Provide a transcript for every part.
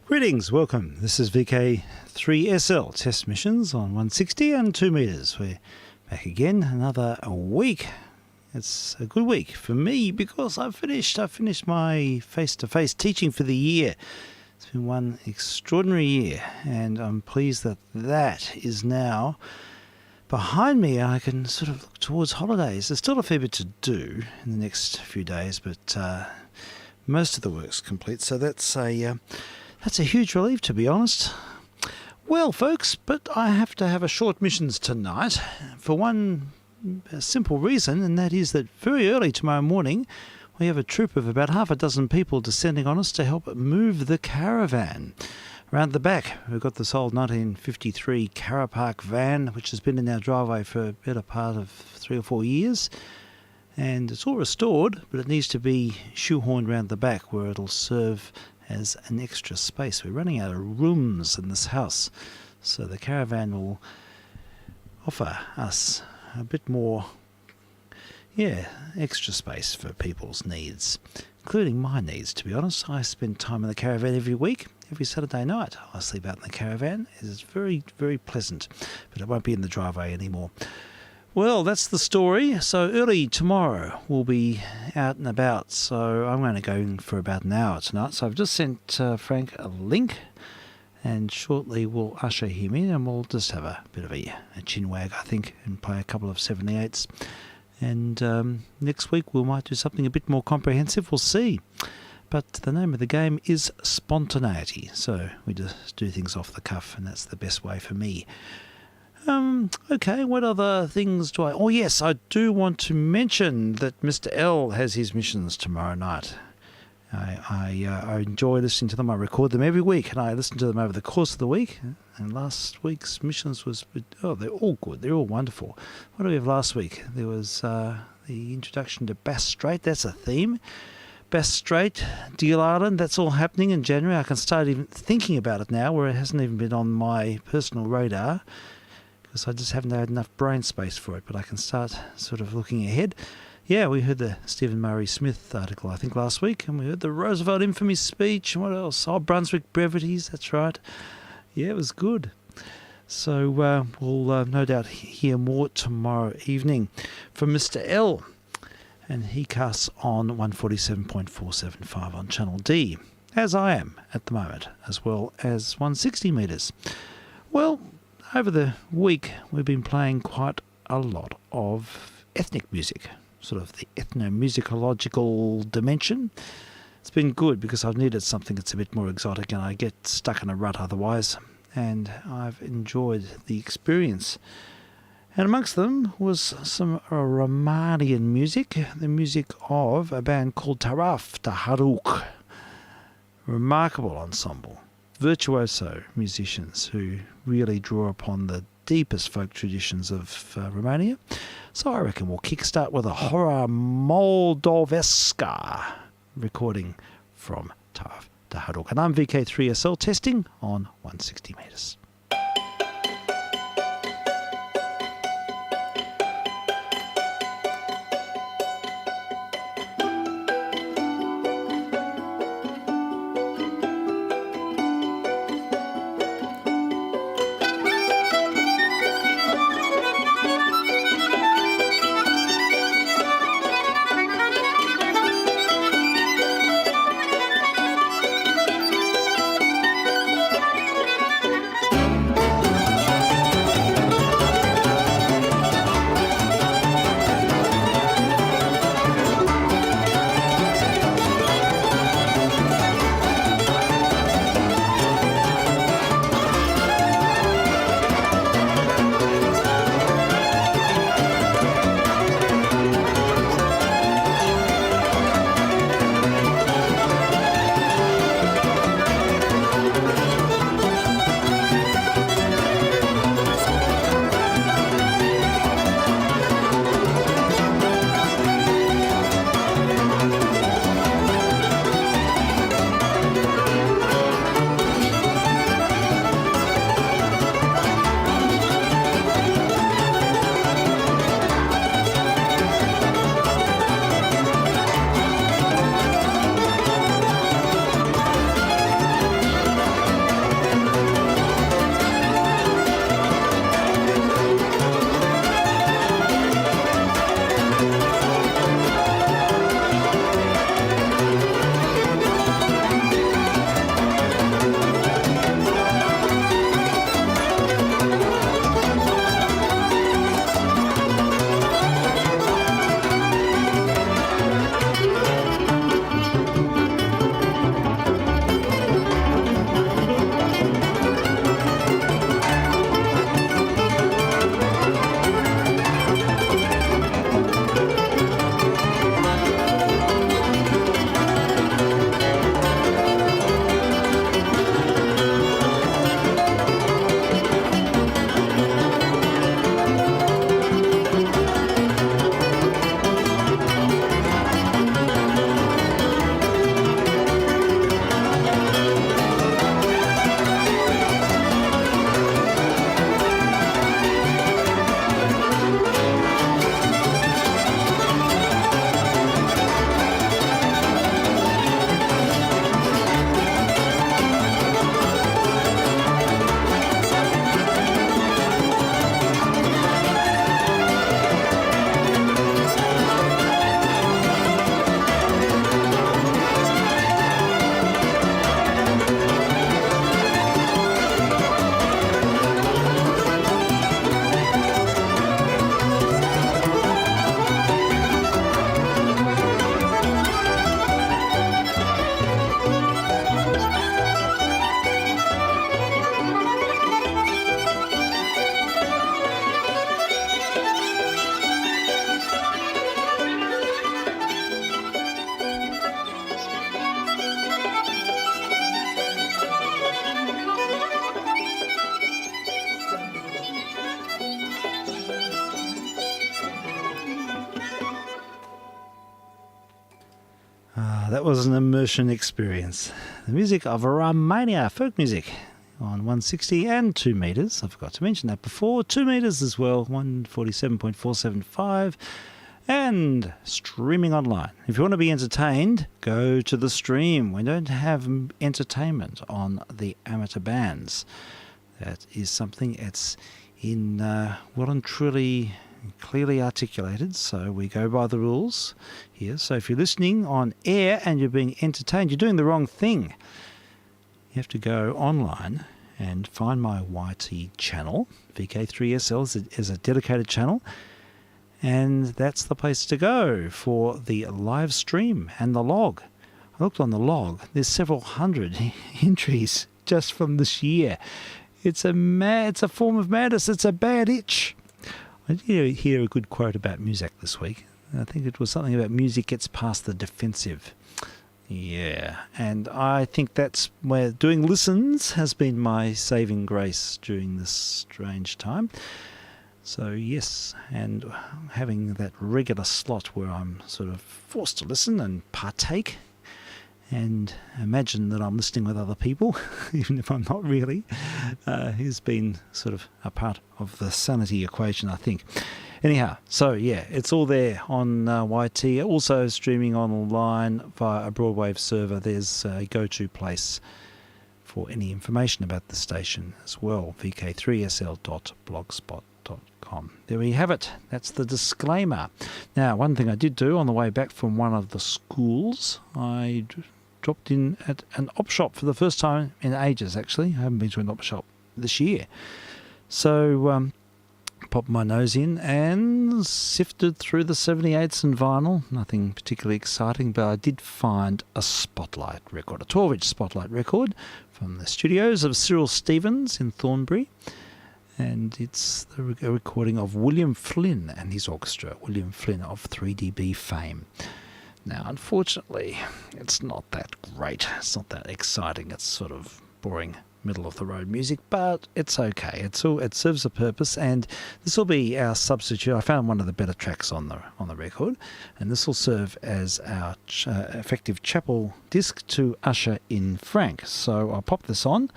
Greetings, welcome. This is vk3sl test missions on 160 and 2 meters. We're back again, another week. It's a good week for me because I finished my face-to-face teaching for the year. It's been one extraordinary year, and I'm pleased that that is now behind me. I can sort of look towards holidays. There's still a fair bit to do in the next few days, but most of the work's complete, so that's a huge relief, to be honest. Well, folks, but I have to have a short missions tonight for one simple reason, and that is that very early tomorrow morning we have a troop of about half a dozen people descending on us to help move the caravan. Around the back, we've got this old 1953 Carapark van, which has been in our driveway for a better part of 3 or 4 years. And it's all restored, but it needs to be shoehorned around the back where it'll serve as an extra space. We're running out of rooms in this house, so the caravan will offer us a bit more, extra space for people's needs, including my needs, to be honest. I spend time in the caravan every week. Every Saturday night I sleep out in the caravan. It's very, very pleasant, but it won't be in the driveway anymore. Well, that's the story. So early tomorrow we'll be out and about. So I'm going to go in for about an hour tonight. So I've just sent Frank a link, and shortly we'll usher him in and we'll just have a bit of a chin wag, I think, and play a couple of 78s. And next week we might do something a bit more comprehensive. We'll see. But the name of the game is spontaneity. So we just do things off the cuff, and that's the best way for me. Okay, what other things do I... Oh, yes, I do want to mention that Mr. L has his missions tomorrow night. I enjoy listening to them. I record them every week, and I listen to them over the course of the week. And last week's missions was... Oh, they're all good. They're all wonderful. What do we have last week? There was the introduction to Bass Strait. That's a theme. Bass Strait, Deal Island, that's all happening in January. I can start even thinking about it now, where it hasn't even been on my personal radar, because I just haven't had enough brain space for it, but I can start sort of looking ahead. Yeah, we heard the Stephen Murray Smith article, I think, last week, and we heard the Roosevelt infamy speech, and what else? Oh, Brunswick brevities, that's right. Yeah, it was good. So we'll no doubt hear more tomorrow evening from Mr. L, and he casts on 147.475 on Channel D, as I am at the moment, as well as 160 metres. Well, over the week, we've been playing quite a lot of ethnic music, sort of the ethnomusicological dimension. It's been good because I've needed something that's a bit more exotic, and I get stuck in a rut otherwise, and I've enjoyed the experience. And amongst them was some Romanian music, the music of a band called Taraf Taharuk. Remarkable ensemble. Virtuoso musicians who really draw upon the deepest folk traditions of Romania. So I reckon we'll kickstart with a Hora Moldovesca recording from Taraf Taharuk. And I'm vk3sl testing on 160 metres. that was an immersion experience. The music of Romania, folk music, on 160 and 2 metres. I forgot to mention that before. 2 metres as well, 147.475. And streaming online. If you want to be entertained, go to the stream. We don't have entertainment on the amateur bands. That is something that's in well and truly clearly articulated, so we go by the rules here. So if you're listening on air and you're being entertained, you're doing the wrong thing. You have to go online and find my YT channel. vk3sl is a dedicated channel, and that's the place to go for the live stream and the log. I looked on the log. There's several hundred entries just from this year. It's a form of madness. It's a bad itch. I did hear a good quote about music this week. I think it was something about music gets past the defensive. Yeah, and I think that's where doing listens has been my saving grace during this strange time. So yes, and having that regular slot where I'm sort of forced to listen and partake and imagine that I'm listening with other people, even if I'm not really, has been sort of a part of the sanity equation, I think. Anyhow, so yeah, it's all there on YT. Also streaming online via a broadwave server. There's a go-to for any information about the station as well, vk3sl.blogspot.com. There we have it. That's the disclaimer. Now, one thing I did do on the way back from one of the schools, I dropped in at an op shop for the first time in ages, actually. I haven't been to an op shop this year. So popped my nose in and sifted through the 78s and vinyl. Nothing particularly exciting, but I did find a Spotlight record, a 12-inch Spotlight record from the studios of Cyril Stevens in Thornbury. And it's a recording of William Flynn and his orchestra, William Flynn of 3DB fame. Now, unfortunately, it's not that great. It's not that exciting. It's sort of boring, middle-of-the-road music, but it's okay. It serves a purpose, and this will be our substitute. I found one of the better tracks on the record, and this will serve as our effective chapel disc to usher in Frank. So I'll pop this on.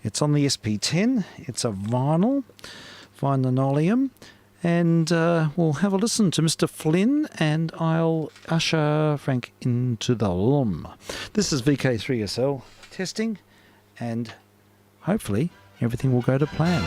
It's on the SP10. It's a vinyl, linoleum. And we'll have a listen to Mr. Flynn, and I'll usher Frank into the room. This is VK3SL testing, and hopefully everything will go to plan.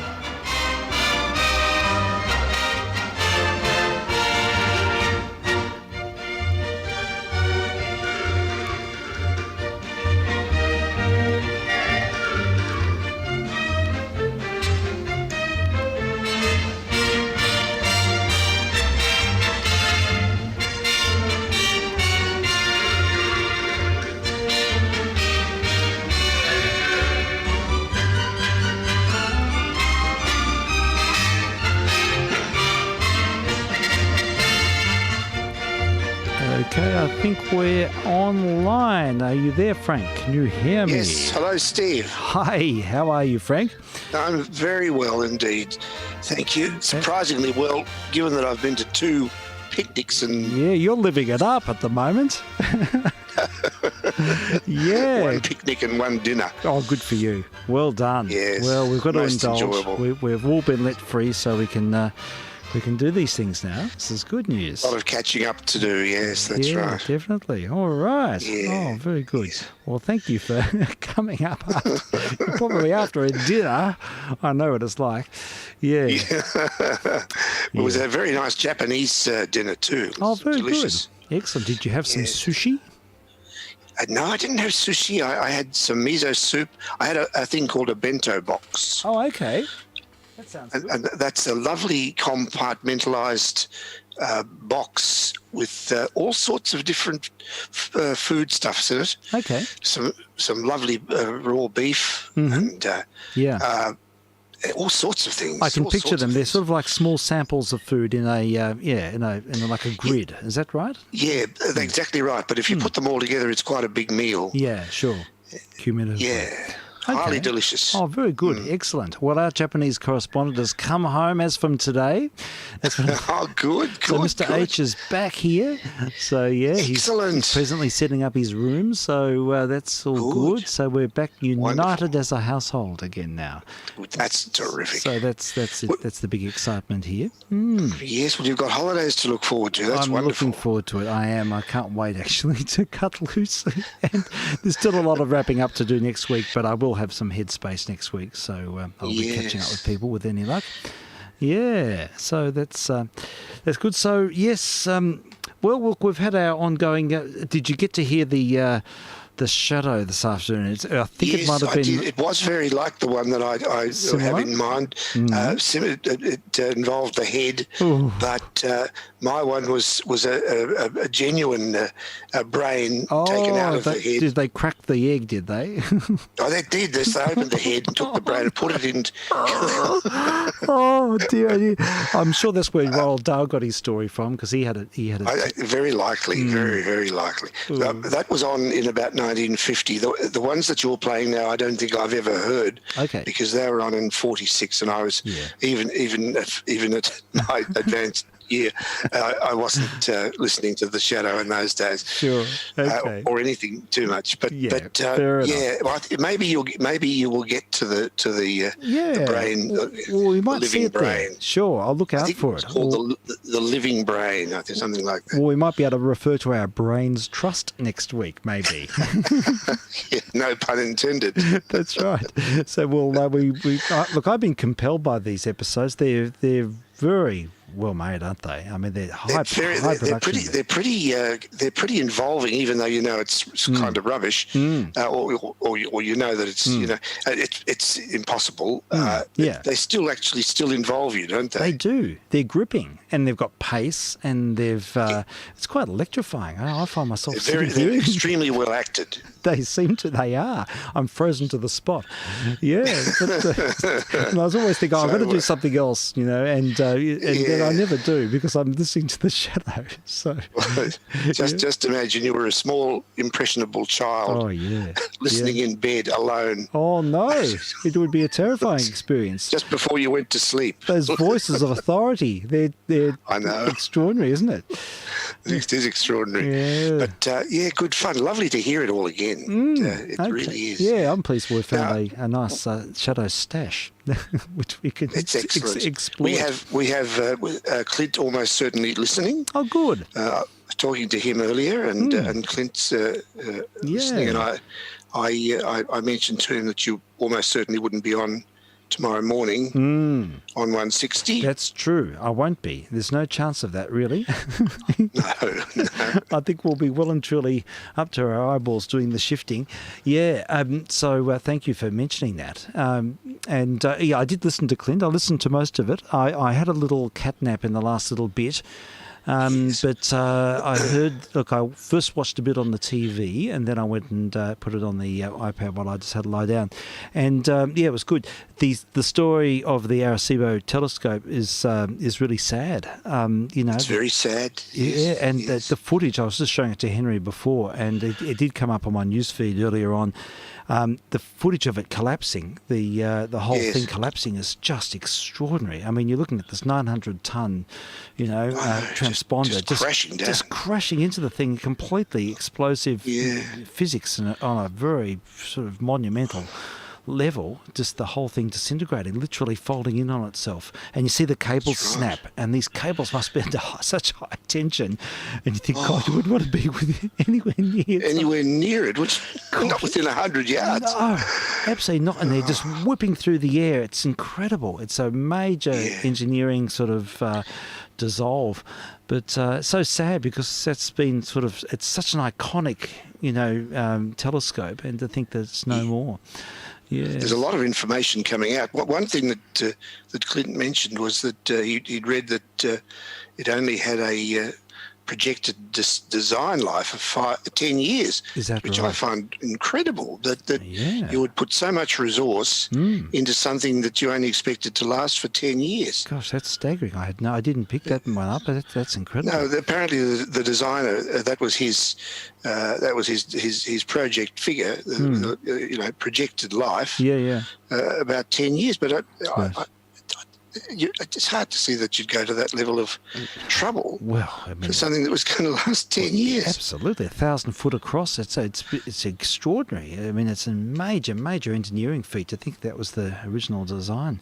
Okay, I think we're online. Are you there, Frank? Can you hear me? Yes. Hello, Steve. Hi, how are you, Frank? I'm very well indeed. Thank you. Surprisingly well, given that I've been to 2 picnics and... Yeah, you're living it up at the moment. Yeah. 1 picnic and 1 dinner. Oh, good for you. Well done. Yes. Well, we've got to indulge. Enjoyable. We've all been let free, so we can do these things now. This is good news. A lot of catching up to do, yes, that's yeah, right. Definitely. All right. Yeah. Oh, very good. Yes. Well, thank you for coming up probably after a dinner. I know what it's like. Yeah. It was a very nice Japanese dinner too. Oh, very delicious. Good. Excellent. Did you have some sushi? No, I didn't have sushi. I had some miso soup. I had a thing called a bento box. Oh, okay. That sounds good. And that's a lovely compartmentalized box with all sorts of different foodstuffs in it. Okay. Some lovely raw beef and all sorts of things. I can picture them. They're sort of like small samples of food in a like a grid. Is that right? Yeah, that's exactly right. But if you put them all together, it's quite a big meal. Yeah, sure. Cumulative. Yeah. Highly Okay. delicious. Oh, very good. Excellent. Well, our Japanese correspondent has come home as from today. That's what Oh, good. So Mr. Good. H is back here. So yeah, he's Excellent. presently setting up his room. So that's all Good. good. So we're back united Wonderful. as a household again now. That's terrific. So that's it. Well- That's the big excitement here. Yes, well, you've got holidays to look forward to. That's I'm wonderful. looking forward to it. I am. I can't wait actually to cut loose. And there's still a lot of wrapping up to do next week, but I will have some headspace next week. So I'll be catching up with people with any luck. Yeah, so that's good. So yes, well, look, we've had our ongoing. Did you get to hear the shadow this afternoon? I think Yes, it might have I been. did. It was very like the one that I Similar? have in mind. It involved the head, Ooh. but my one was a genuine brain taken out of the head. Did they crack the egg? Did they? Oh, they did this. They opened the head and took the brain and put it in. Oh dear! I'm sure that's where Roald Dahl got his story from because he had it. Very likely, very likely. That was on in about 1950. The ones that you're playing now, I don't think I've ever heard. Okay. Because they were on in 46, and I was even at my advanced year, I wasn't listening to The Shadow in those days. Sure. Okay. Or anything too much. But fair enough. well, maybe you will get to the brain. Well, we might the see living it brain. there. Sure, I'll look I out think for it's it. called the living brain. I think something like that. Well, we might be able to refer to our brains trust next week, maybe. Yeah, no pun intended. That's right. So look. I've been compelled by these episodes. They're very well made, aren't they? I mean, they're high production. They're pretty involving, even though it's kind of rubbish, or you know that it's it's impossible. They still involve you, don't they? They do. They're gripping, and they've got pace, and it's quite electrifying. I find myself They're sitting here. extremely well acted. They are. I'm frozen to the spot. Yeah. And I was always thinking, I'm going to do something else, and then I never do because I'm listening to The Shadow. So just imagine you were a small, impressionable child. Oh, yeah. Listening in bed alone. Oh, no. It would be a terrifying experience. Just before you went to sleep. Those voices of authority, they're I know. extraordinary, isn't it? It is extraordinary. Yeah. But, good fun. Lovely to hear it all again. It really is. Yeah, I'm pleased we found a nice shadow stash, which we can explore. We have Clint almost certainly listening. Oh, good. I was talking to him earlier, and Clint's listening, and I mentioned to him that you almost certainly wouldn't be on tomorrow morning on 160. That's true. I won't be. There's no chance of that, really. No. I think we'll be well and truly up to our eyeballs doing the shifting. Yeah, so thank you for mentioning that. I did listen to Clint. I listened to most of it. I had a little cat nap in the last little bit. But I I first watched a bit on the TV and then I went and put it on the iPad while I just had to lie down. And it was good. The story of the Arecibo telescope is really sad. It's very sad. Yeah, and the footage, I was just showing it to Henry before, and it did come up on my newsfeed earlier on. The footage of it collapsing, the whole thing collapsing is just extraordinary. I mean, you're looking at this 900-ton, transponder just crashing into the thing, completely explosive physics on a very sort of monumental level, just the whole thing disintegrating, literally folding in on itself. And you see the cables snap, and these cables must be under such high tension, and you think, God, you wouldn't want to be anywhere near it. Which not within 100 yards. No, absolutely not. And they're just whipping through the air. It's incredible. It's a major engineering sort of dissolve. But so sad because that's been it's such an iconic, telescope, and to think that it's no more. Yeah. There's a lot of information coming out. One thing that Clinton mentioned was that he'd read that it only had a projected design life of 10 years, Is that which right? I find incredible, that Yeah. you would put so much resource into something that you only expected to last for 10 years. Gosh, that's staggering. I didn't pick that one up, but that's incredible. No, apparently the designer, that was his project figure, projected life, about 10 years. But it's hard to see that you'd go to that level of trouble for something that was going to last 10 years. Absolutely, 1,000 foot across. It's extraordinary. I mean, it's a major engineering feat to think that was the original design.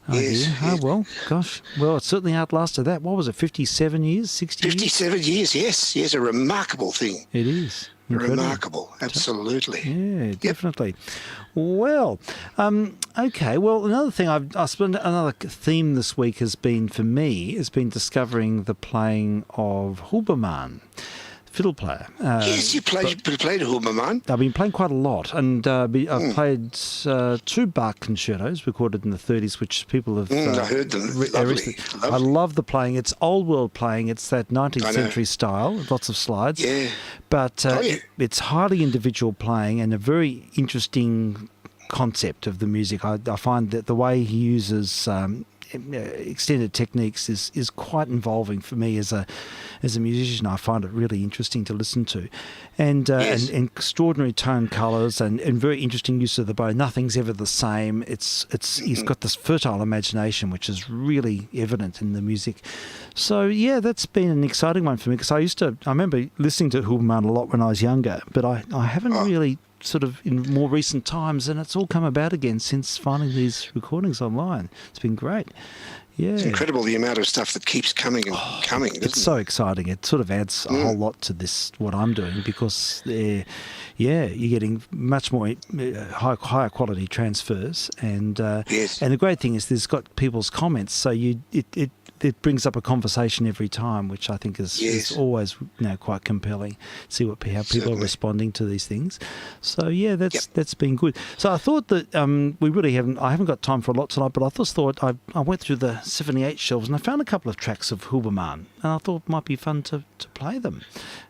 Yes. Oh, well, gosh. Well, it certainly outlasted that. What was it, 57 years, 60 years? 57 years, yes, a remarkable thing. It is. Incredible. Remarkable, absolutely. Yeah, definitely. Well, okay. Well, another thing another theme this week has been for me discovering the playing of Huberman, fiddle player. Yes, you played Huberman. I've been playing quite a lot, and I've played 2 Bach concertos recorded in the 30s, which people have. I heard them. Lovely. I love the playing. It's old world playing. It's that 19th century style. Lots of slides. Yeah. But it's highly individual playing and a very interesting concept of the music. I find that the way he uses extended techniques is quite involving for me as a musician. I find it really interesting to listen to, and extraordinary tone colours and very interesting use of the bow. Nothing's ever the same. He's got this fertile imagination which is really evident in the music. So yeah, that's been an exciting one for me, because I remember listening to Huberman a lot when I was younger, but I haven't really sort of in more recent times, and it's all come about again since finding these recordings online. It's been great. Yeah. It's incredible the amount of stuff that keeps coming and coming, isn't it? It's so exciting. It sort of adds a whole lot to what I'm doing, because you're getting much more higher quality transfers, and the great thing is there's got people's comments, so it brings up a conversation every time, which I think is always quite compelling. See how people are responding to these things. So yeah, that's been good. So I thought that I haven't got time for a lot tonight, but I thought I went through the 78 shelves and I found a couple of tracks of Huberman, and I thought it might be fun to play them.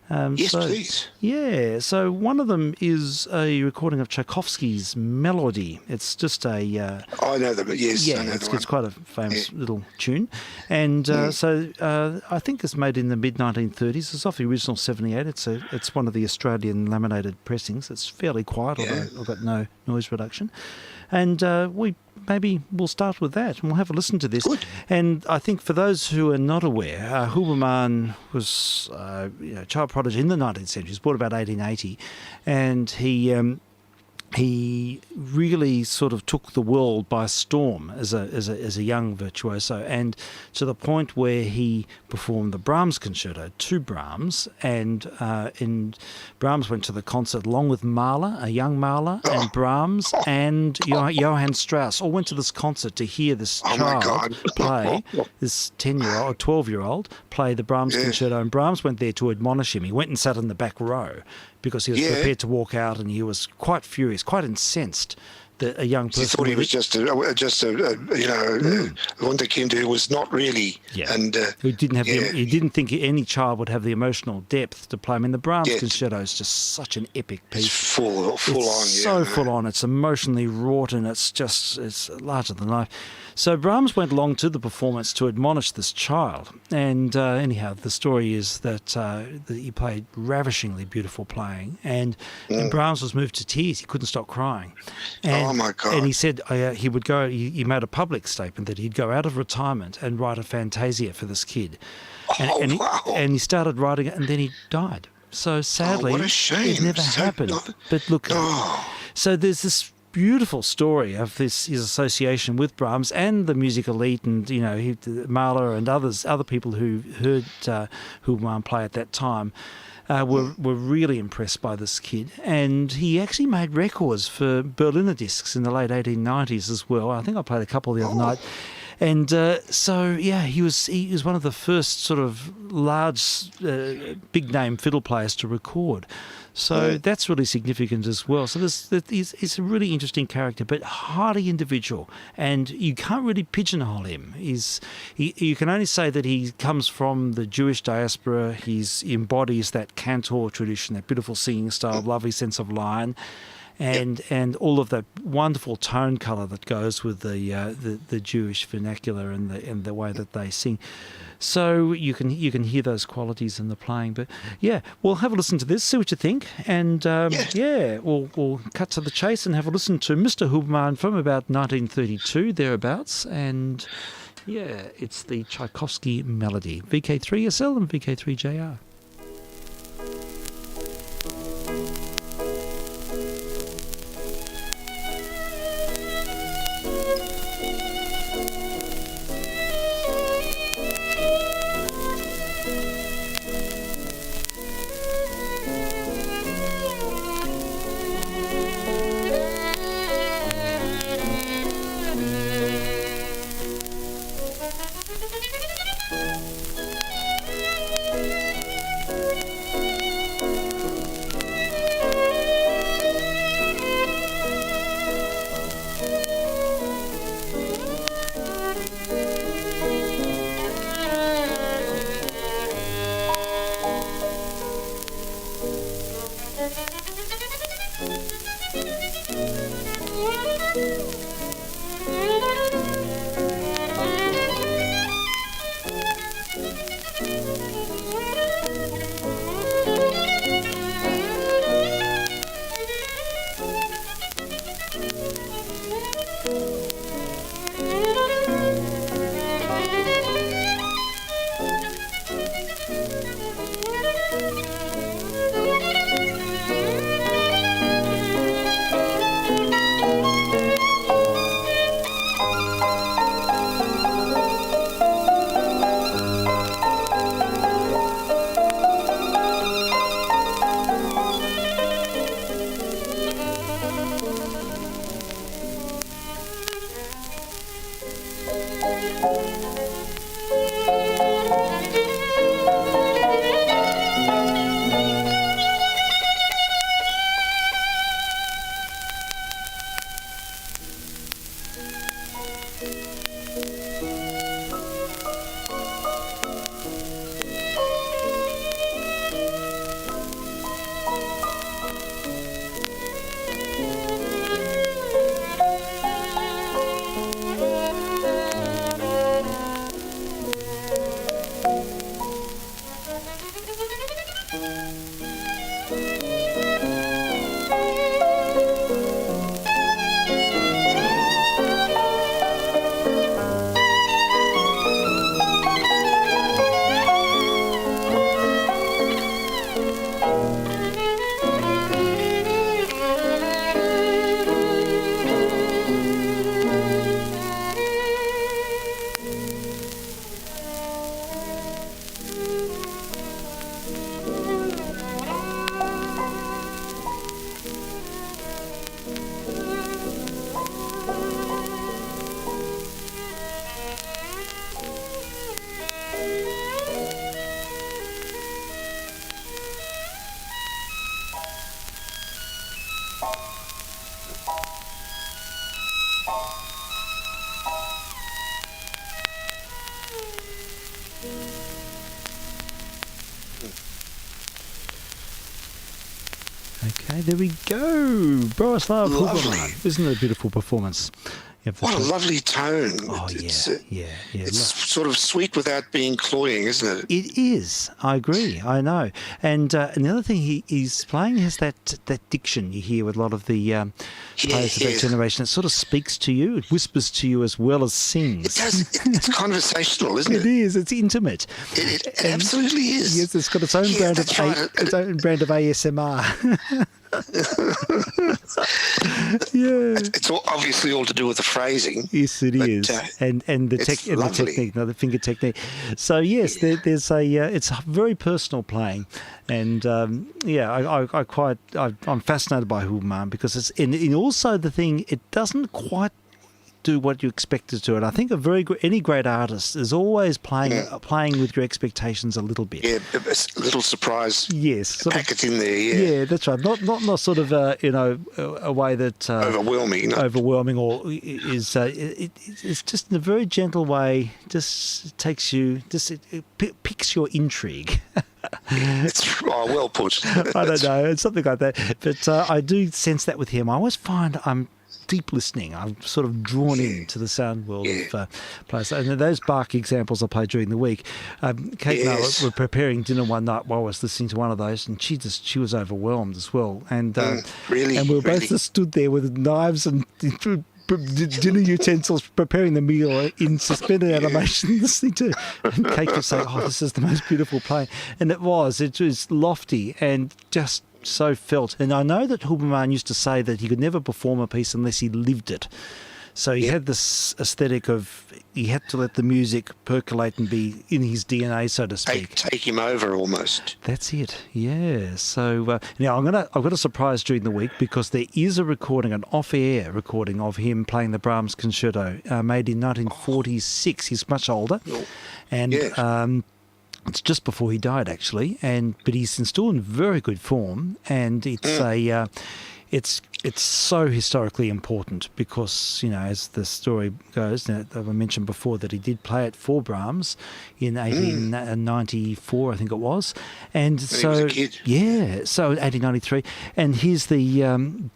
Please. Yeah, so one of them is a recording of Tchaikovsky's Melody. It's just a... I know them, yes. Yeah, I know it's quite a famous little tune. And so I think it's made in the mid-1930s. It's off the original 78. It's one of the Australian laminated pressings. It's fairly quiet, although I've got no noise reduction. And we'll start with that, and we'll have a listen to this. Good. And I think for those who are not aware, Huberman was a child prodigy in the 19th century. He was born about 1880, and he really sort of took the world by storm as a young virtuoso, and to the point where he performed the Brahms concerto to Brahms, and Brahms went to the concert along with Mahler, a young Mahler, and Brahms and Johann Strauss all went to this concert to hear this child play, this 10-year-old or 12-year-old play the Brahms concerto, and Brahms went there to admonish him. He went and sat in the back row because he was prepared to walk out, and he was quite furious, quite incensed that a young person... He thought he was just a wunderkind who was not really... And, who didn't have he didn't think any child would have the emotional depth to play. I mean, the Brahms concerto is just such an epic piece. It's full on. So full on. It's emotionally wrought, and it's larger than life. So Brahms went along to the performance to admonish this child. And anyhow, the story is that he played ravishingly beautiful playing, and Brahms was moved to tears. He couldn't stop crying. And, oh, my God. And he said he would go, he made a public statement that he'd go out of retirement and write a fantasia for this kid. And he started writing it, and then he died. So sadly, what a shame. It never happened. But look, so there's this beautiful story of his association with Brahms and the music elite, and Mahler and other people who heard Huberman play at that time were really impressed by this kid. And he actually made records for Berliner discs in the late 1890s as well. I think I played a couple the other night. And he was one of the first sort of large, big-name fiddle players to record. So that's really significant as well. So he's a really interesting character, but highly individual, and you can't really pigeonhole him. You can only say that he comes from the Jewish diaspora. He embodies that cantor tradition, that beautiful singing style, lovely sense of line, and all of that wonderful tone colour that goes with the Jewish vernacular and the way that they sing. So you can hear those qualities in the playing. But we'll have a listen to this, see what you think, and we'll cut to the chase and have a listen to Mr. Huberman from about 1932 thereabouts, and it's the Tchaikovsky melody, vk3sl and vk3jr. Okay, there we go. Borislav Huberman. Isn't it a beautiful performance? What a lovely tone. Oh, yeah. It's sort of sweet without being cloying, isn't it? It is. I agree. I know. And the other thing he's playing has that diction you hear with a lot of the players of that generation. It sort of speaks to you. It whispers to you as well as sings. It does. It's conversational, isn't it? It is. It's intimate. It absolutely is. Yes, it's got its own brand of ASMR. It's obviously all to do with the phrasing. Yes, it is, and the technique, the finger technique. So yes, there's it's a very personal playing, and I'm fascinated by Huberman because it's in also the thing. It doesn't quite do what you expect it to. And I think any great artist is always playing with your expectations a little bit. Yeah, a little surprise. Yes, packet in there. Yeah, that's right. Not sort of a way that overwhelming or is it's just in a very gentle way. Just takes you. It picks your intrigue. It's well put. I don't know. It's something like that. But I do sense that with him. I always find I'm deep listening. I'm sort of drawn into the sound world of players. And those Bach examples I played during the week, Kate and I were preparing dinner one night while I was listening to one of those, and she was overwhelmed as well. And really, and we were both just stood there with knives and dinner utensils, preparing the meal in suspended animation, listening to, and Kate kept saying, "Oh, this is the most beautiful playing," and it was lofty and just so felt. And I know that Huberman used to say that he could never perform a piece unless he lived it. So he had this aesthetic of he had to let the music percolate and be in his DNA, so to speak. Take him over almost. That's it. Yeah. So now I've got a surprise during the week because there is a recording, an off-air recording of him playing the Brahms Concerto, made in 1946. He's much older, and it's just before he died, actually. But he's still in very good form, and it's it's so historically important because, as the story goes, I mentioned before that he did play it for Brahms in 1894, I think it was. And so, he was a kid. Yeah, so 1893. And here's the... and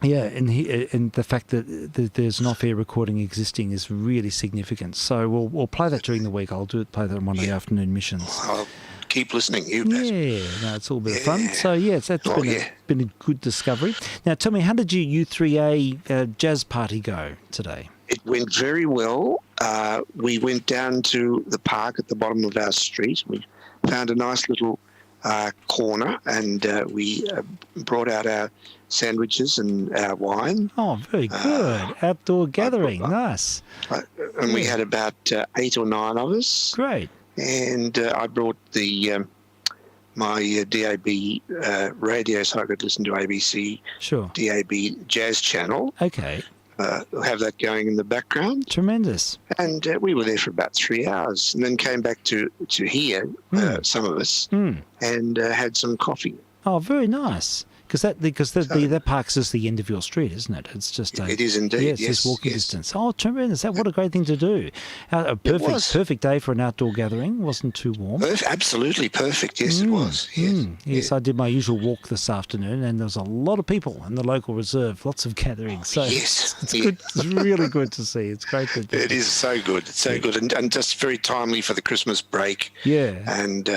the fact that there's an off-air recording existing is really significant. So we'll play that during the week. I'll play that on one of the afternoon missions. I'll keep listening. It's all a bit of fun. So that's been a good discovery. Now tell me, how did your U3A jazz party go today? It went very well. We went down to the park at the bottom of our street. We found a nice little corner, and we brought out our sandwiches and our wine. Oh, very good. Outdoor gathering. Nice. And we had about 8 or 9 of us. Great. And I brought my DAB radio so I could listen to ABC DAB Jazz Channel. Okay. Have that going in the background. Tremendous. And we were there for about 3 hours, and then came back to here, some of us, and had some coffee. Oh, very nice. Because that park's just the end of your street, isn't it? It's just it is indeed. Yes, just walking distance. Oh, tremendous! What a great thing to do. A perfect day for an outdoor gathering. Wasn't too warm. Absolutely perfect. Yes, it was. Yes, I did my usual walk this afternoon, and there was a lot of people in the local reserve. Lots of gatherings. So it's good. It's really good to see. It's great to do. It is so good. It's so good, and just very timely for the Christmas break. Yeah. And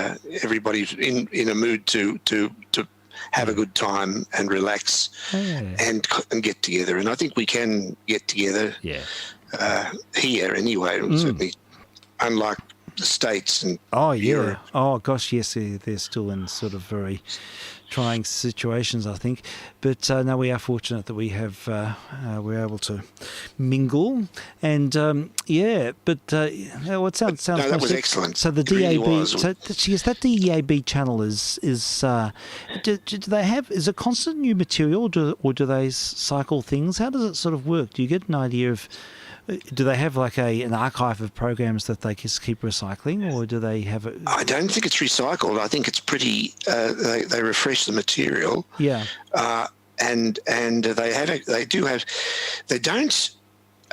everybody's in a mood to have a good time and relax and get together. And I think we can get together here anyway, certainly, unlike the States and Europe. Oh, gosh, yes, they're still in sort of very trying situations, I think. But no, we are fortunate that we have we're able to mingle, and But it sounds. No, that was excellent. So the DAB, that DAB channel is do they have? Is it constant new material, or do they cycle things? How does it sort of work? Do you get an idea of? Do they have like an archive of programs that they just keep recycling, or do they have it? I don't think it's recycled. I think it's pretty. They refresh the material. Yeah. And they don't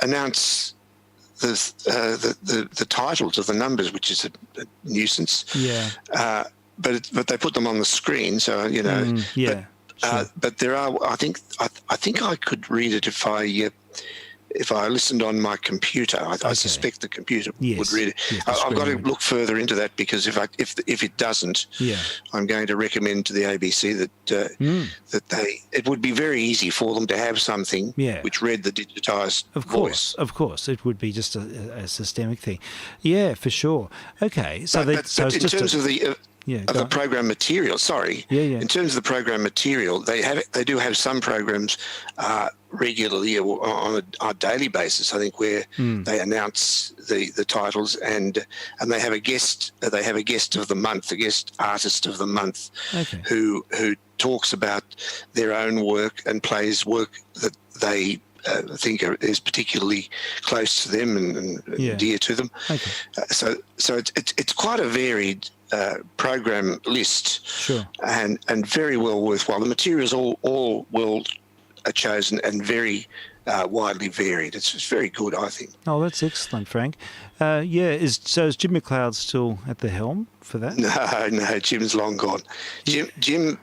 announce the titles of the numbers, which is a nuisance. Yeah. But they put them on the screen, so yeah. But there are. I think I could read it if I listened on my computer. I suspect the computer would read it. Yes, I've got to look further into that, because if it doesn't, I'm going to recommend to the ABC that it would be very easy for them to have something which read the digitised voice. Of course, it would be just a systemic thing. Yeah, for sure. Okay, so in terms of the program material, in terms of the program material, they do have some programs regularly on a daily basis, I think, where they announce the titles, and they have a guest. They have a guest of the month, a guest artist of the month, who talks about their own work and plays work that they think is particularly close to them and dear to them. Okay. So it's quite a varied program list, sure, and very well worthwhile. The materials all well chosen and very widely varied. It's very good, I think. Oh, that's excellent, Frank. Is Jim McLeod still at the helm for that? No, Jim's long gone. Jim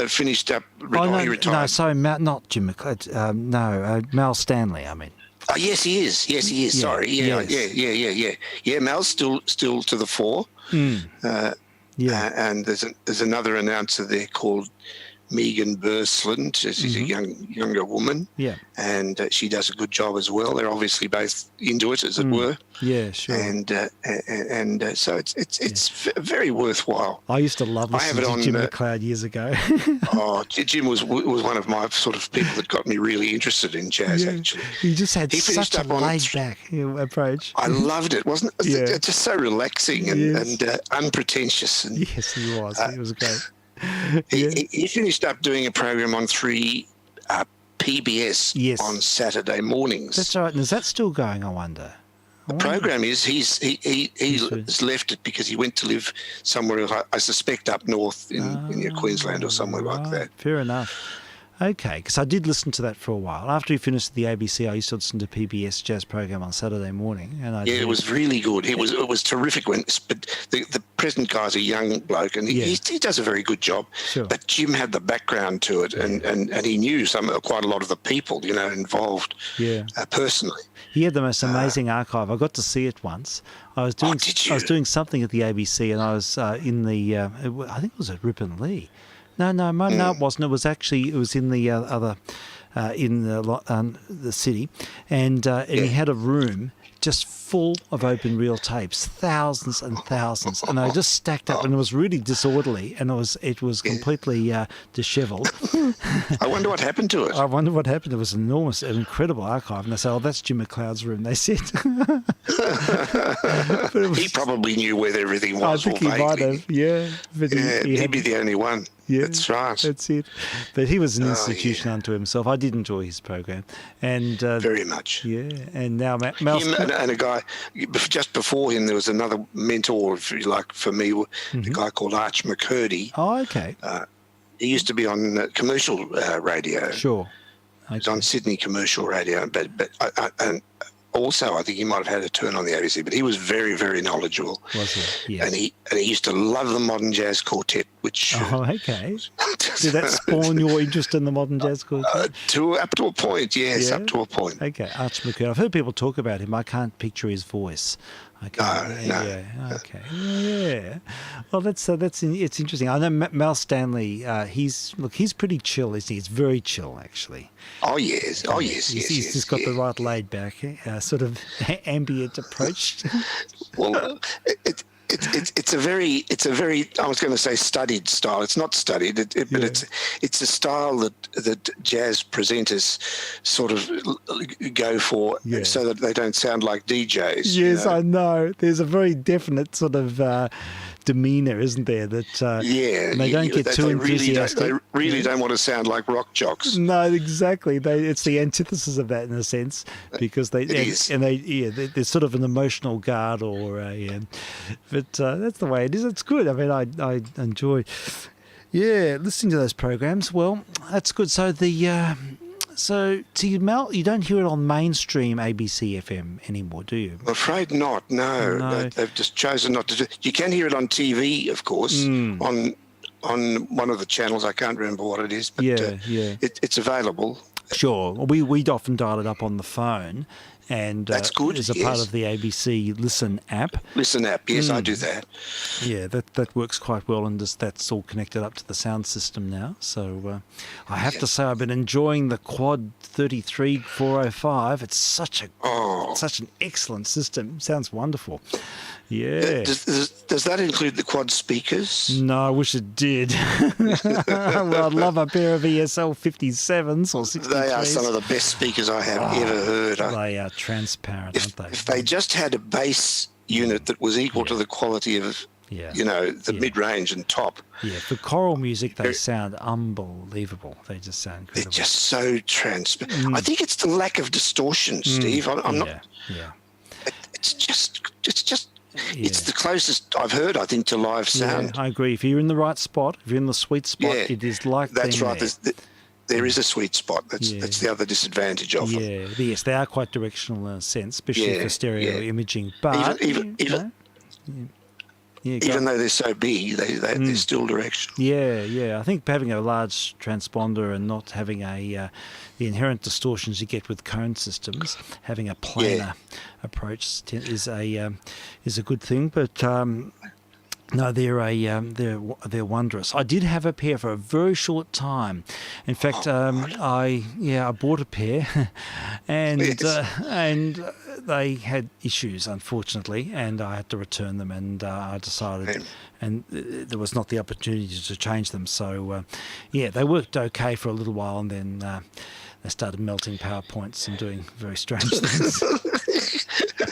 finished up. He retired. No, sorry, not Jim McLeod. Mal Stanley. I mean. Oh, yes, he is. Yes, he is. Yeah, Sorry. Yeah. Yeah, Mal's still to the fore. And there's another announcer there called Megan Bursland. She's a younger woman. Yeah. And she does a good job as well. They're obviously both into it, as it were. Yeah, sure. And so it's very worthwhile. I used to love listening to Jim McLeod years ago. Jim was one of my sort of people that got me really interested in jazz, actually. He just had such a laid-back approach. I loved it, wasn't it? Yeah. It's just so relaxing and unpretentious. And, yes, he was. He was great. He finished up doing a program on 3 PBS on Saturday mornings. That's right. And is that still going, I wonder? The program is he's left it because he went to live somewhere, I suspect up north in Queensland or somewhere like that. Fair enough. Okay, because I did listen to that for a while. After he finished the ABC, I used to listen to PBS jazz program on Saturday morning, and it was really good. It was terrific. But the present guy's a young bloke, and he does a very good job. Sure. But Jim had the background to it, and he knew quite a lot of the people involved. Personally. He had the most amazing archive. I got to see it once. I was doing something at the ABC, and I was in the I think it was at Ripon Lee. No, it wasn't. It was in the other, in the city, and he had a room just full of open reel tapes, thousands and thousands, and they just stacked up, and it was really disorderly, and it was completely dishevelled. I wonder what happened to it. I wonder what happened. It was an incredible archive, and they said, "Oh, that's Jim McLeod's room." They said. He probably knew where everything was. I think he might have. Yeah, but he'd be the only one. Yeah, that's right. That's it. But he was an institution unto himself. I did enjoy his program, and very much. Yeah, and now Mal and a guy just before him, there was another mentor, if you like, for me, a guy called Arch McCurdy. Oh, okay. He used to be on commercial radio. Sure. He was on Sydney commercial radio, but also, I think he might have had a turn on the ABC, but he was very, very knowledgeable. Was he? Yes. And he used to love the modern jazz quartet, which... Oh, okay. Did that spawn your interest in the modern jazz quartet? Up to a point, yes, up to a point. Okay, Arch McCurdy. I've heard people talk about him. I can't picture his voice. Okay. No. Okay. Yeah. Well, it's interesting. I know Mal Stanley. He's pretty chill, isn't he? He's very chill, actually. Oh yes. He's just got the right laid back, sort of ambient approach. Well, it's a very I was going to say studied style. It's not studied, but it's a style that jazz presenters sort of go for, so that they don't sound like DJs. Yes, I know. There's a very definite sort of demeanour, isn't there? That they don't get too enthusiastic. They really don't want to sound like rock jocks. No, exactly. It's the antithesis of that in a sense, because they're sort of an emotional guard, but that's the way it is. It's good. I mean, I enjoy listening to those programs. Well, that's good. So Mel, you don't hear it on mainstream ABC FM anymore, do you? I'm afraid not. No. They've just chosen not to do. You can hear it on TV, of course, on one of the channels. I can't remember what it is, but it's available. Sure. We'd often dial it up on the phone, and that's good. As a part of the ABC Listen app. Listen app, yes, I do that. Yeah, that works quite well, and that's all connected up to the sound system now. So I have to say I've been enjoying the Quad 33405. It's such an excellent system. Sounds wonderful. Yeah. Does that include the quad speakers? No, I wish it did. Well, I'd love a pair of ESL 57s or 63s. They are some of the best speakers I have ever heard. They are transparent, aren't they? If they just had a bass unit that was equal to the quality of Yeah. the mid-range and top. Yeah, for choral music, they sound unbelievable. They just sound incredible. They're just so transparent. I think it's the lack of distortion, Steve. I'm not. Yeah. It's just. It's the closest I've heard, I think, to live sound. Yeah, I agree. If you're in the right spot, if you're in the sweet spot, it is like that's right. There. There is a sweet spot. That's the other disadvantage of it. Yeah, yes, they are quite directional in a sense, especially for stereo imaging. But even though they're so big, they're still directional. Yeah. I think having a large transponder and not having the inherent distortions you get with cone systems, having a planar approach is a good thing. But no, they're wondrous. I did have a pair for a very short time. In fact, I bought a pair, and they had issues, unfortunately, and I had to return them. And I decided, and there was not the opportunity to change them. So, they worked okay for a little while, and then they started melting PowerPoints and doing very strange things.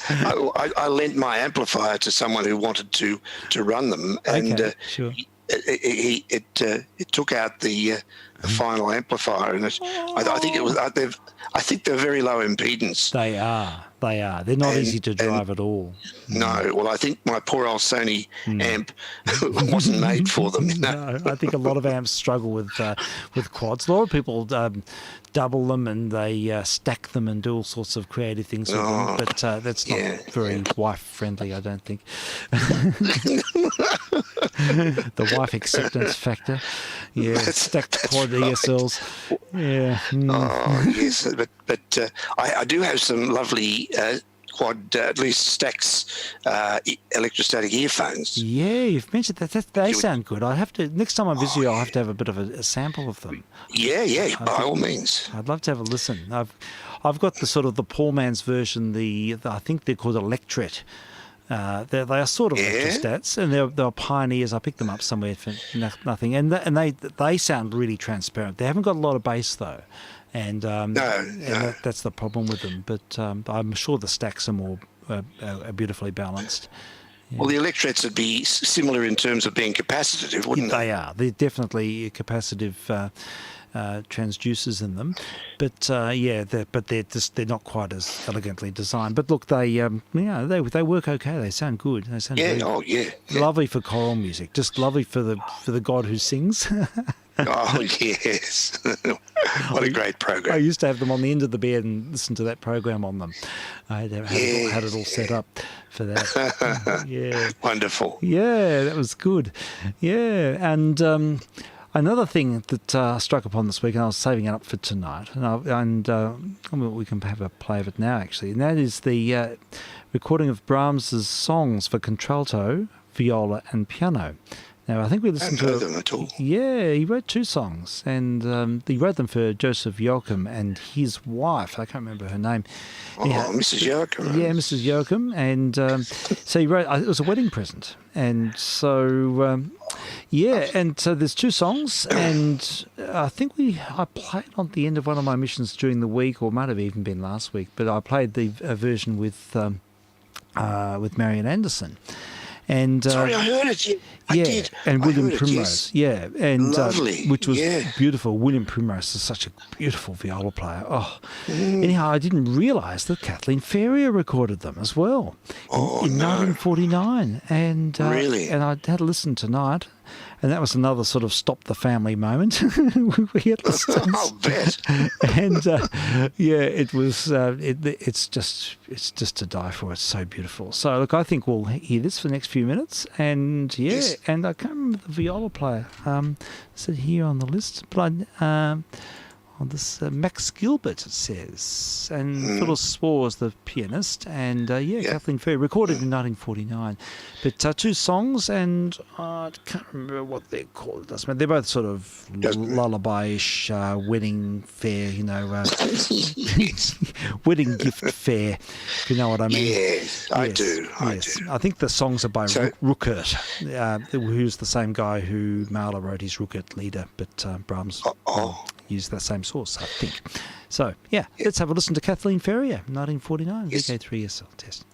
I lent my amplifier to someone who wanted to run them, and sure. It took out the final amplifier, and I think they're very low impedance. They are. They're not easy to drive at all. No. Well, I think my poor old Sony amp wasn't made for them. No, I think a lot of amps struggle with quads. A lot of people double them and they stack them and do all sorts of creative things with them, but that's not very wife-friendly, I don't think. The wife acceptance factor. Yeah, stacked quad ESLs. Yeah. Oh, yes, but I do have some lovely quad, at least Stax electrostatic earphones. Yeah, you've mentioned that. They sound good. I have to next time I visit you, I'll have to have a bit of a sample of them. Yeah, by all means. I'd love to have a listen. I've got the sort of the Paul Man's version. The I think they're called Electret. They are sort of electrostats, and they're pioneers. I picked them up somewhere for nothing, and they sound really transparent. They haven't got a lot of bass though, and that's the problem with them. But I'm sure the stacks are more beautifully balanced. Yeah. Well, the Electrets would be similar in terms of being capacitive, wouldn't they? They are. They're definitely capacitive transducers in them, but they're not quite as elegantly designed. But look, they work okay. They sound good. They sound lovely for choral music. Just lovely for the God who sings. Oh yes, what a great program! I used to have them on the end of the bed and listen to that program on them. I had it all set up for that. Yeah, wonderful. Yeah, that was good. Yeah, and. Another thing that struck upon this week, and I was saving it up for tonight, and we can have a play of it now, actually, and that is the recording of Brahms's songs for contralto, viola, and piano. Now, I think we listened to them at all. Yeah, he wrote 2 songs, and he wrote them for Joseph Joachim and his wife. I can't remember her name. Mrs. Joachim. Yeah, Mrs. Joachim, and so he wrote. It was a wedding present, and so. And so there's 2 songs, and I think I played on the end of one of my missions during the week, or might have even been last week, but I played the version with Marian Anderson. And sorry, I heard it. I did. And William Primrose. Yes. Yeah, and lovely. Which was beautiful. William Primrose is such a beautiful viola player. Oh, anyhow, I didn't realise that Kathleen Ferrier recorded them as well in 1949. And really, and I had to listen tonight. And that was another sort of stop the family moment. We had listened. I'll bet. And it was. It's just to die for. It's so beautiful. So look, I think we'll hear this for the next few minutes. And and I can't remember the viola player. Is it here on the list? But on this Max Gilbert, it says, and Phyllis Swore was the pianist, and Kathleen Ferrier recorded in 1949. But 2 songs, and I can't remember what they're called. It doesn't matter. They're both sort of lullaby-ish, wedding fair, wedding gift fair, if you know what I mean. Yes, I do. I do. I think the songs are by Ruckert, who's the same guy who Mahler wrote his Ruckert Lieder, but Brahms used that same source, I think. So, let's have a listen to Kathleen Ferrier, 1949, vk3sl test.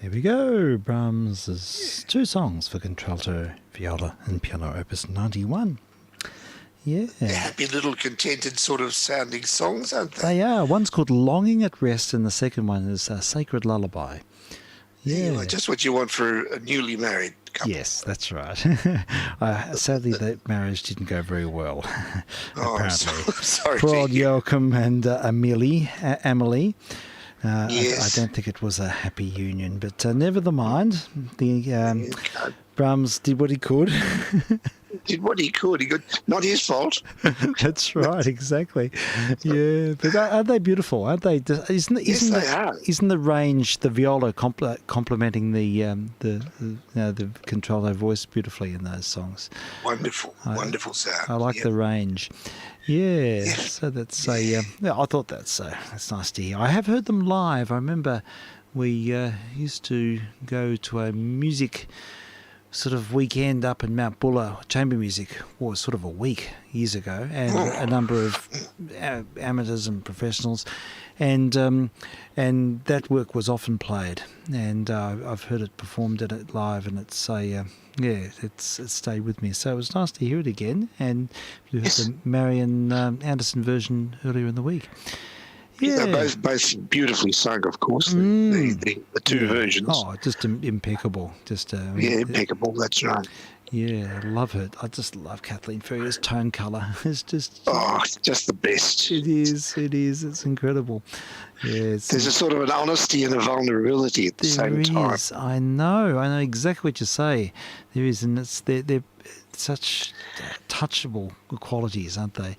Here we go. Brahms's 2 songs for contralto, viola and piano, opus 91. Yeah. They're happy little contented sort of sounding songs, aren't they? They are. One's called Longing at Rest and the second one is Sacred Lullaby. Yeah. Just what you want for a newly married couple. Yes, that's right. Sadly, that marriage didn't go very well, apparently. Sorry. Poor old Joachim and Amelie. Yes. I don't think it was a happy union, but never the mind. The Brahms did what he could. Did what he could. Not his fault. That's right, exactly. Yeah, but aren't they beautiful? Aren't they? Yes, they are. Isn't the range, the viola complementing the contralto voice beautifully in those songs? Wonderful sound. I like the range. Yeah, so that's I thought that's nice to hear. I have heard them live. I remember we used to go to a music sort of weekend up in Mount Buller, chamber music, was sort of a week years ago, and a number of amateurs and professionals, and that work was often played, and I've heard it performed at it live, and it's it's stayed with me. So it was nice to hear it again, and you heard the Marian Anderson version earlier in the week. Yeah. They're both beautifully sung, of course, the two versions. Oh, just impeccable. Just impeccable, that's right. Yeah, I love it. I just love Kathleen Ferrier's tone colour. It's just... Oh, it's just the best. It is. It's incredible. Yeah, there's a sort of an honesty and a vulnerability at the same time. There is. I know exactly what you say. There is, and they're such touchable qualities, aren't they?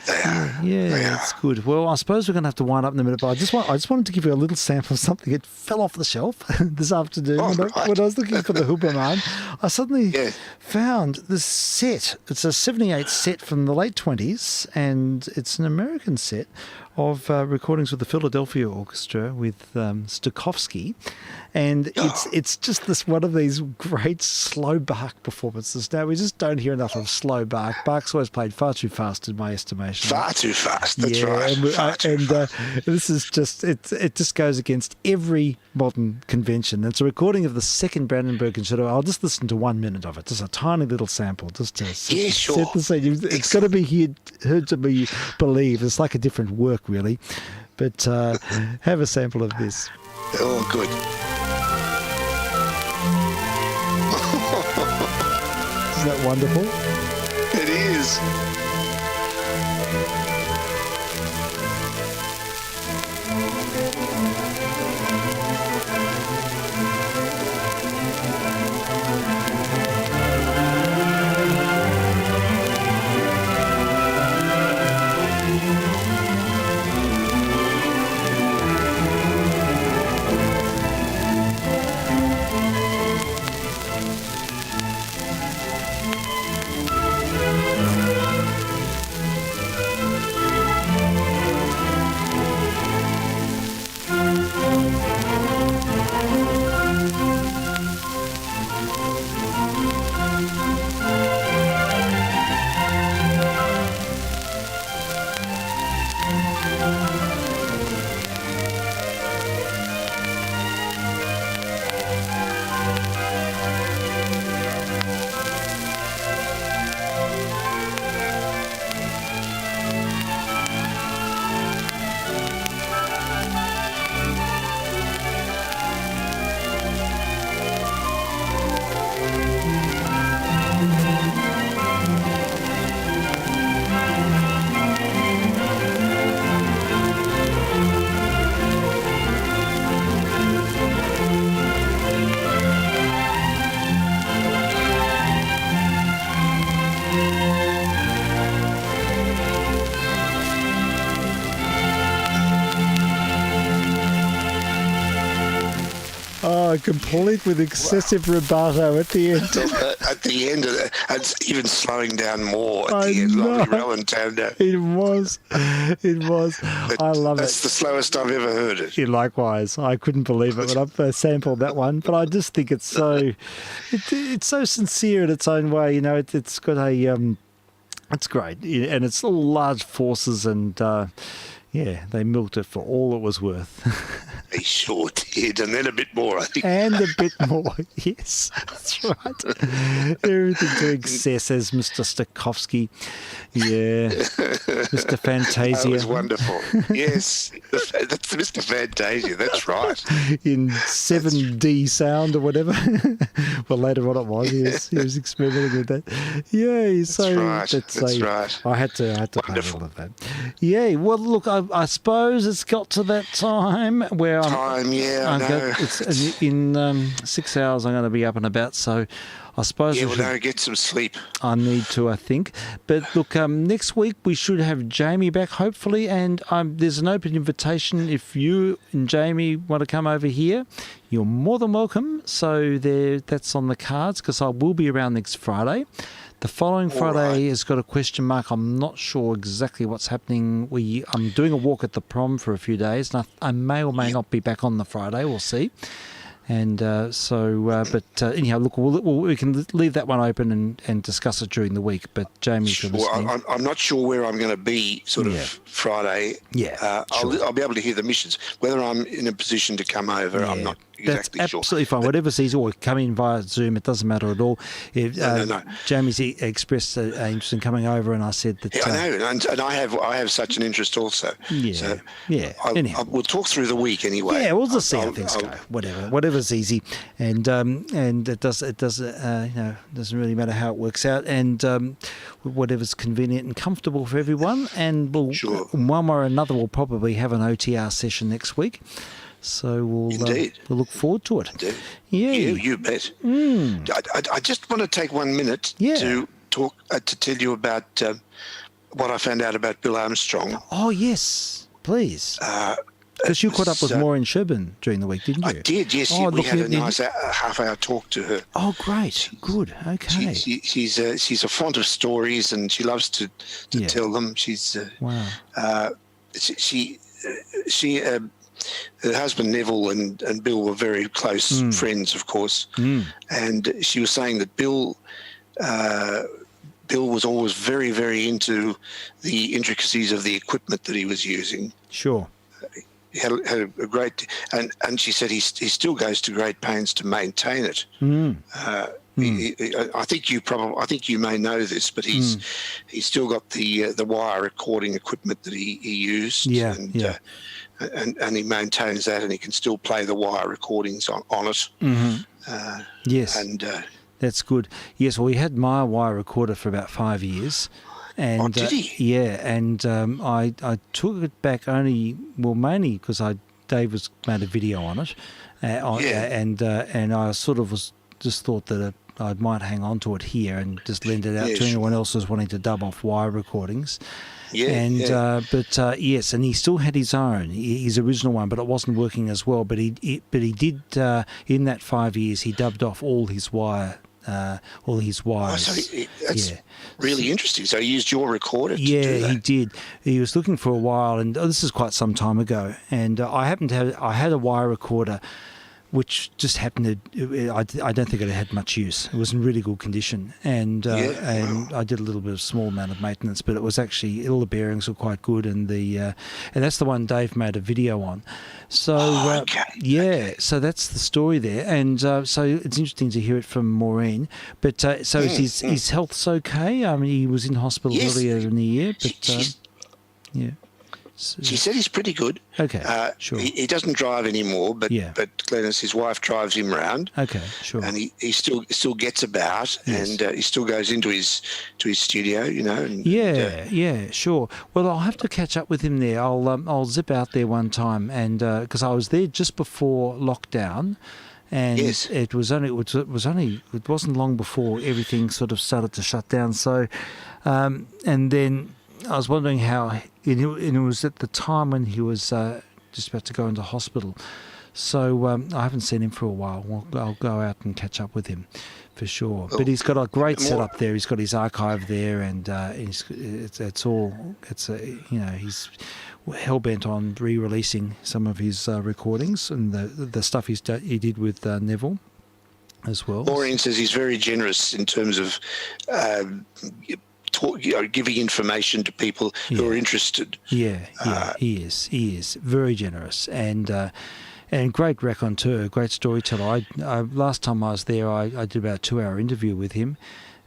They are. Yeah, it's good. Well, I suppose we're going to have to wind up in a minute, but I just wanted to give you a little sample of something that fell off the shelf this afternoon when I was looking for the Huberman. I suddenly found this set. It's a 78 set from the late 20s, and it's an American set of recordings with the Philadelphia Orchestra with Stokowski, and it's just this one of these great slow Bach performances. Now we just don't hear enough of slow Bach. Bach's always played far too fast, in my estimation. Far too fast. That's right. This is just it just goes against every modern convention. It's a recording of the second Brandenburg Concerto. I'll just listen to 1 minute of it, just a tiny little sample, just to set the scene. It's got to be heard to be believed. It's like a different work, really. But have a sample of this. Oh, good. Isn't that wonderful? It is. Complete with excessive rubato at the end. At the end, it's even slowing down more at the end. Lovely Rowan toned down. It was. I love it. That's the slowest I've ever heard it. Yeah, likewise. I couldn't believe it when I first sampled that one, but I just think it's so sincere in its own way. You know, it's got a it's great, and it's all large forces and. Yeah, they milked it for all it was worth. They sure did, and then a bit more, I think. And a bit more, yes, that's right. Everything to excess, as Mr. Stokowski. Yeah, Mr. Fantasia. That was wonderful. Yes, that's Mr. Fantasia, that's right. In 7D sound or whatever. Well, later on it was. He was experimenting with that. Yeah, so that's right. I had to Wonderful. play all of that. Yeah, well, look, I suppose it's got to that time where I know. It's in 6 hours I'm going to be up and about, so I suppose get some sleep. I need to, I think. But look, next week we should have Jamie back, hopefully, and there's an open invitation. If you and Jamie want to come over here, you're more than welcome. So that's on the cards, because I will be around next Friday. The following Friday has got a question mark. I'm not sure exactly what's happening. I'm doing a walk at the prom for a few days, and I may or may not be back on the Friday. We'll see. And but anyhow, look, we can leave that one open and discuss it during the week. But Jamie, I'm not sure where I'm going to be Friday. Yeah, I'll be able to hear the missions. Whether I'm in a position to come over, I'm not exactly That's sure. Absolutely fine. Whatever's easy, or come in via Zoom. It doesn't matter at all. No. Jamie's expressed an interest in coming over, and I said that. Yeah, I know, and I have such an interest also. Yeah, so anyhow, we'll talk through the week anyway. Yeah, we'll just see how things go. Whatever's easy, and it doesn't really matter how it works out, and whatever's convenient and comfortable for everyone. And one way or another, we'll probably have an OTR session next week. So we'll look forward to it. Indeed. Yeah, you bet. I just want to take 1 minute to talk to tell you about what I found out about Bill Armstrong. Oh yes, please. Because you caught up with Maureen Sherburn during the week, didn't you? I did, yes. We had a nice half-hour talk to her. Oh, great. Good. Okay. She's a font of stories, and she loves to tell them. She's wow. Her husband Neville and Bill were very close friends, of course. And she was saying that Bill was always very, very into the intricacies of the equipment that he was using. Sure. He had a great, and she said he still goes to great pains to maintain it. I think you may know this, but he's still got the wire recording equipment that he used. Yeah. And he maintains that, and he can still play the wire recordings on it. Yes, and that's good. Yes, well, he had my wire recorder for about 5 years. And, did he? Yeah, and I took it back mainly because Dave made a video on it, and I sort of just thought that I might hang on to it here and just lend it out to anyone else who's wanting to dub off wire recordings. Yes, and he still had his own, his original one, but it wasn't working as well. But he did in that 5 years, he dubbed off all his wires. Oh, so that's really interesting. So he used your recorder to do that? He did. He was looking for a while, and this is quite some time ago. And I had a wire recorder, which just happened to, I don't think it had much use. It was in really good condition. And I did a little bit of small amount of maintenance, but it was actually, all the bearings were quite good. And that's the one Dave made a video on. So, so that's the story there. And so it's interesting to hear it from Maureen. But is his health's okay? I mean, he was in hospital earlier in the year, but she said he's pretty good. Okay, sure. He doesn't drive anymore, but Glenys, his wife, drives him around. Okay, sure. And he still gets about, and he still goes into his studio, you know. And, sure. Well, I'll have to catch up with him there. I'll zip out there one time, and because I was there just before lockdown. And it wasn't long before everything sort of started to shut down. So, and then I was wondering how, and it was at the time when he was just about to go into hospital. So I haven't seen him for a while. I'll go out and catch up with him for sure. But he's got a great setup there. He's got his archive there, and he's hell bent on re-releasing some of his recordings and the stuff he did with Neville as well. Maureen says he's very generous in terms of giving information to people who are interested. Yeah, he is very generous and great raconteur, great storyteller. Last time I was there, I did about a 2-hour interview with him.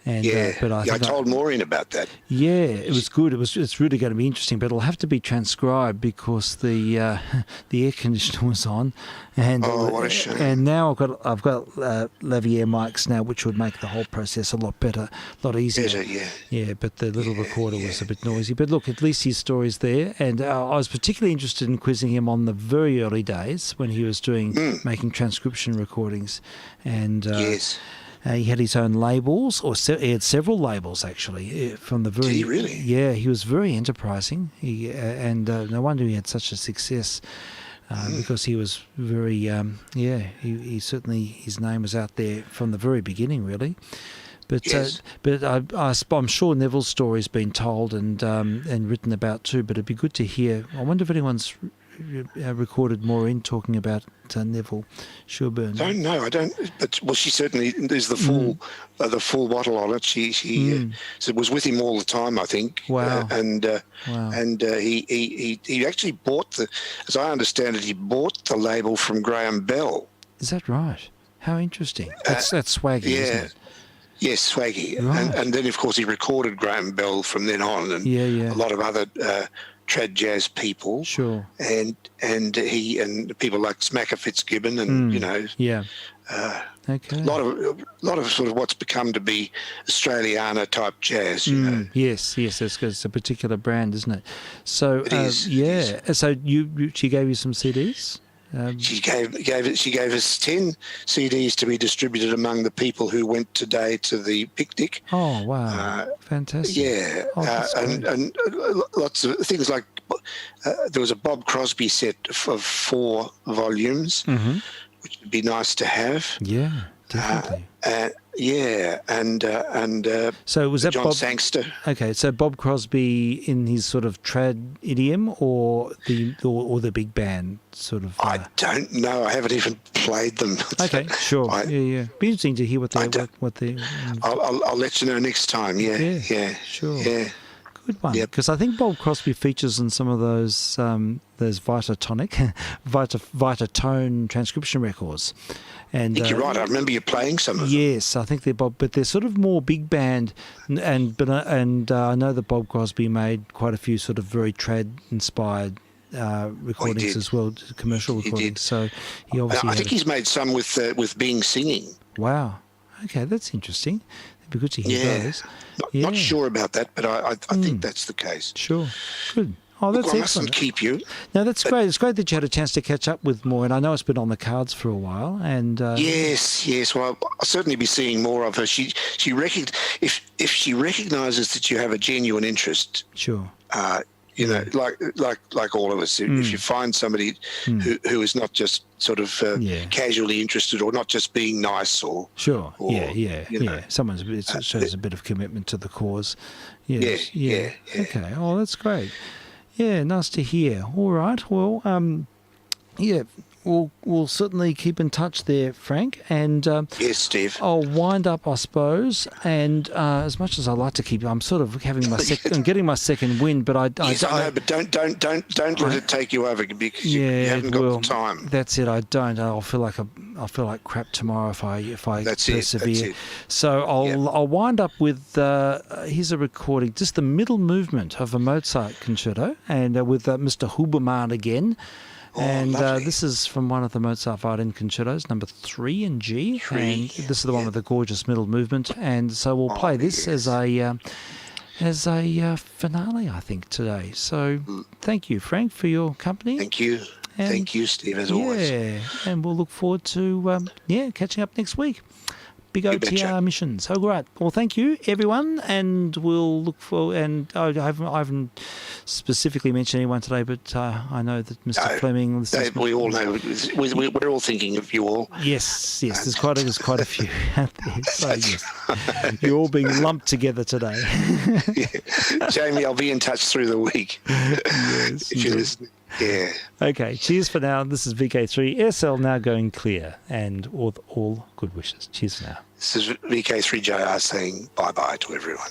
And, but I told Maureen about that. Yeah, it was good. It's really going to be interesting, but it'll have to be transcribed because the air conditioner was on, and what a shame. And now I've got lavalier mics now, which would make the whole process a lot better, a lot easier. Yeah, but the little recorder was a bit noisy. But look, at least his story's there, and I was particularly interested in quizzing him on the very early days when he was making transcription recordings, and yes. He had his own labels, he had several labels actually from the very. Did he really? Yeah, he was very enterprising. And no wonder he had such a success because he was very. He certainly, his name was out there from the very beginning, really. But yes. I'm sure Neville's story's been told and written about too. But it'd be good to hear. I wonder if anyone's recorded Maureen talking about Neville Sherburne. I don't know. I don't. But she certainly. There's the full bottle on it. She was with him all the time, I think. Wow. And he actually bought as I understand it, he bought the label from Graham Bell. Is that right? How interesting. That's swaggy, isn't it? Yes, swaggy. Right. And then of course he recorded Graham Bell from then on, and a lot of other trad jazz people. Sure. And he and people like Smacker Fitzgibbon and okay. a lot of sort of what's become to be Australiana type jazz. You know. Yes, it's a particular brand, isn't it? So it is. Yeah. So she gave you some CDs. She gave us 10 CDs to be distributed among the people who went today to the picnic. Oh wow! Fantastic. Yeah, and lots of things like there was a Bob Crosby set of 4 volumes, which would be nice to have. Yeah, definitely. So was that John Bob Sangster? Okay, so Bob Crosby in his sort of trad idiom, or the big band sort of. I don't know. I haven't even played them. Okay, sure. Be interesting to hear what they. I'll let you know next time. Yeah. Sure. Yeah. Good one. Because I think Bob Crosby features in some of those Vitatone transcription records. And, I think you're right. I remember you playing some of them. Yes, I think they're Bob, but they're sort of more big band, and I know that Bob Crosby made quite a few sort of very trad inspired recordings as well, commercial recordings. He did. So he obviously. I think he's made some with Bing singing. Wow. Okay, that's interesting. It'd be good to hear those. Not sure about that, but I think that's the case. Sure. Good. Oh, that's I excellent. mustn't keep you. No, that's great. It's great that you had a chance to catch up with Maureen. I know it's been on the cards for a while, and yes. Well, I'll certainly be seeing more of her. If she recognises that you have a genuine interest, sure. Like all of us, if you find somebody who is not just sort of casually interested, or not just being nice, or someone shows a bit of commitment to the cause. Yes. Yeah. Okay. Oh, that's great. Yeah, nice to hear. All right. Well, we'll certainly keep in touch there, Frank. And yes, Steve. I'll wind up, I suppose. And as much as I like to keep, I'm sort of having I'm getting my second wind. But I know, but don't let it take you over, because you haven't got the time. That's it. I don't. I'll feel like crap tomorrow if I persevere. That's it. So I'll wind up with here's a recording, just the middle movement of a Mozart concerto, and with Mr. Huberman again. And this is from one of the Mozart violin concertos, number 3 in G. And this is the one with the gorgeous middle movement. And so we'll play this as a finale, I think, today. So thank you, Frank, for your company. Thank you. Thank you, Steve, as always. Yeah, and we'll look forward to catching up next week. Big OTR missions. Oh, great. Well, thank you, everyone, and we'll look for. And I haven't specifically mentioned anyone today, but I know that Mr. Fleming. We all know. We're all thinking of you all. Yes. There's quite a few out there. So yes, you're all being lumped together today. Jamie, I'll be in touch through the week. Yes. If you're listening. Yeah. Okay. Cheers for now. This is vk3sl now going clear, and all good wishes. Cheers for now. This is vk3jr saying bye-bye to everyone.